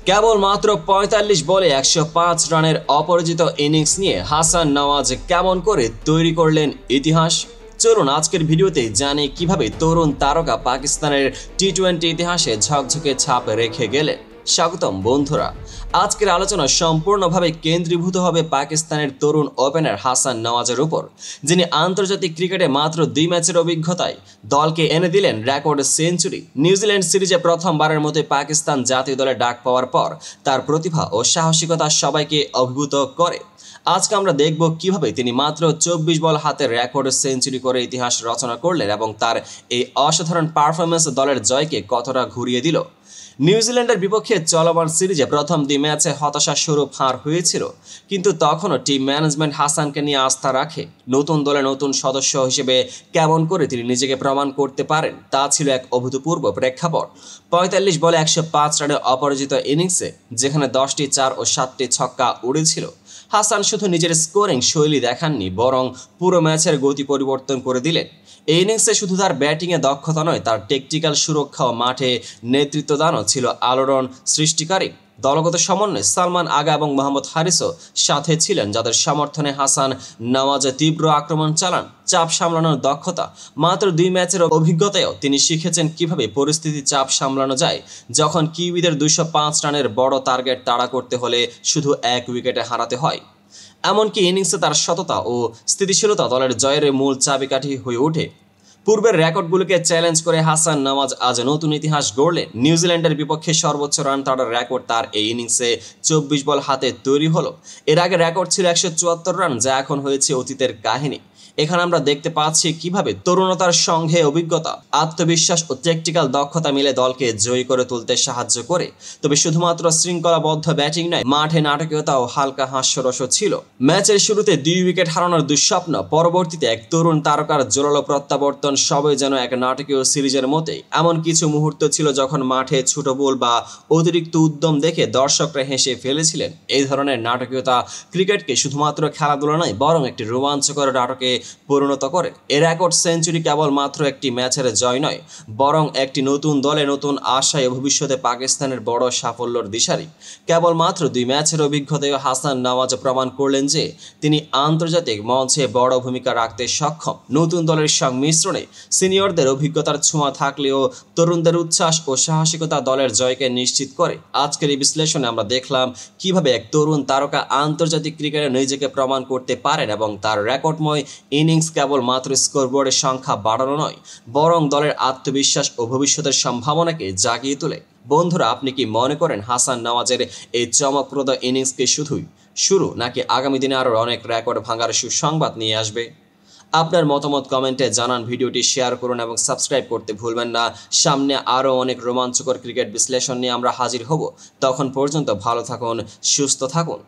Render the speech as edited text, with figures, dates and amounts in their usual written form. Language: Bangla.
কেবল মাত্র ৪৫ বলে ১০৫ রানের অপরাজিত ইনিংস নিয়ে হাসান নওয়াজ কেমন করে তৈরি করলেন ইতিহাস। চলুন আজকের ভিডিওতে জানি কিভাবে তরুণ তারকা পাকিস্তানের টি-20 ইতিহাসে ঝকঝকে ছাপ রেখে গেলেন। স্বাগতম বন্ধুরা, আজকের আলোচনা সম্পূর্ণভাবে কেন্দ্রীভূত হবে পাকিস্তানের তরুণ ওপেনার হাসান নওয়াজের উপর, যিনি আন্তর্জাতিক ক্রিকেটে মাত্র ২ ম্যাচের অভিজ্ঞতায় দলকে এনে দিলেন রেকর্ড সেঞ্চুরি। নিউজিল্যান্ড সিরিজে প্রথমবারের মতো পাকিস্তান জাতীয় দলে ডাক পাওয়ার পর তার প্রতিভা ও সাহসিকতা সবাইকে অভিভূত করে। আজকে আমরা দেখব কিভাবে তিনি মাত্র ২৪ বল হাতে রেকর্ড সেঞ্চুরি করে ইতিহাস রচনা করলেন এবং তার এই অসাধারণ পারফরম্যান্স দলের জয়কে কতটা ঘুরিয়ে দিল। নিউজিল্যান্ডের বিপক্ষে চলমান সিরিজে প্রথম ২ ম্যাচে হতাশার স্বরূপ হার হয়েছিল, কিন্তু তখনও টিম ম্যানেজমেন্ট হাসানকে নিয়ে আস্থা রাখে। নতুন দলে নতুন সদস্য হিসেবে কেমন করে তিনি নিজেকে প্রমাণ করতে পারেন তা ছিল এক অভূতপূর্ব প্রেক্ষাপট। ৪৫ বলে ১০৫ রানের অপরাজিত ইনিংসে যেখানে ১০টি ৪ ও ৭টি ছক্কা উড়েছিল, হাসান শুধু নিজের স্কোরিং শৈলী দেখাননি, বরং পুরো ম্যাচের গতি পরিবর্তন করে দিলেন। এই ইনিংসে শুধু তার ব্যাটিংয়ে দক্ষতা নয়, তার টেকটিক্যাল সুরক্ষা ও মাঠে নেতৃত্বদানও ছিল আলোড়ন সৃষ্টিকারী। দলগত সমন্বয়ে সালমান আগা এবং মোহাম্মদ হারিসও সাথে ছিলেন, যাদের সমর্থনে হাসান নওয়াজ তীব্র আক্রমণ চালান। চাপ সামলানোর দক্ষতা, মাত্র ২ ম্যাচের অভিজ্ঞতায়ও তিনি শিখেছেন কিভাবে পরিস্থিতি চাপ সামলানো যায়, যখন কিউইদের ২০৫ রানের বড় টার্গেট তাড়া করতে হলে শুধু ১ উইকেটে হারাতে হয়। এমনকি ইনিংসে তার সততা ও স্থিতিশীলতা দলের জয়ের মূল চাবিকাঠি হয়ে ওঠে। পূর্বের রেকর্ডগুলোকে চ্যালেঞ্জ করে হাসান নওয়াজ আজ নতুন ইতিহাস গড়লেন। নিউজিল্যান্ডের বিপক্ষে সর্বোচ্চ রান তাড়ার রেকর্ড তার এই ইনিংসে ২৪ বল হাতে তৈরি হলো। এর আগে রেকর্ড ছিল ১৭৪ রান, যা এখন হয়েছে অতীতের কাহিনী। এখানে আমরা দেখতে পাচ্ছি কিভাবে তরুণতার সঙ্গে অভিজ্ঞতা, আত্মবিশ্বাস ও টেকটিক্যাল দক্ষতা মিলে দলকে জয়ী করে তুলতে সাহায্য করে। তবে শুধুমাত্র শৃঙ্খলাবদ্ধ ব্যাটিং নয়, মাঠে নাটকীয়তা ও হালকা হাস্যরসও ছিল। ম্যাচের শুরুতে ২ উইকেট হারানোর দুঃস্বপ্ন, পরবর্তীতে এক তরুণ তারকার জোরালো প্রত্যাবর্তন, সবই যেন এক নাটকীয় সিরিজের মতোই। এমন কিছু মুহূর্ত ছিল যখন মাঠে ছোট বল বা অতিরিক্ত উদ্যম দেখে দর্শকরা হেসে ফেলেছিলেন। এই ধরনের নাটকীয়তা ক্রিকেটকে শুধুমাত্র খেলাধুলা নয়, বরং একটি রোমাঞ্চকর নাটকে পরিণত করে। এর রেকর্ড সেঞ্চুরি কেবল মাত্র একটি ম্যাচের জয় নয়, বরং একটি নতুন দলে নতুন আশায় ভবিষ্যতে পাকিস্তানের বড় সাফল্যের দিশারি। কেবল মাত্র ২ ম্যাচের অভিজ্ঞতায় হাসান নওয়াজ প্রমাণ করলেন যে তিনি আন্তর্জাতিক মঞ্চে বড় ভূমিকা রাখতে সক্ষম। নতুন দলের সংমিশ্রণে সিনিয়রদের অভিজ্ঞতার ছোঁয়া থাকলেও তরুণদের উচ্ছ্বাস ও সাহসিকতা দলের জয়কে নিশ্চিত করে। আজকের এই বিশ্লেষণে আমরা দেখলাম কিভাবে এক তরুণ তারকা আন্তর্জাতিক ক্রিকেটে নিজেকে প্রমাণ করতে পারেন এবং তার রেকর্ডময় ইনিংস কেবল মাত্র স্কোরবোর্ডের সংখ্যা বাড়ানো নয়, বরং দলের আত্মবিশ্বাস ও ভবিষ্যতের সম্ভাবনাকে জাগিয়ে তোলে। বন্ধুরা, আপনি কি মনে করেন হাসান নওয়াজের এই চমকপ্রদ ইনিংসকে শুধুই শুরু, নাকি আগামী দিনে আরও অনেক রেকর্ড ভাঙার সুসংবাদ নিয়ে আসবে? আপনার মতামত কমেন্টে জানান, ভিডিওটি শেয়ার করুন এবং সাবস্ক্রাইব করতে ভুলবেন না। সামনে আরও অনেক রোমাঞ্চকর ক্রিকেট বিশ্লেষণ নিয়ে আমরা হাজির হব। তখন পর্যন্ত ভালো থাকুন, সুস্থ থাকুন।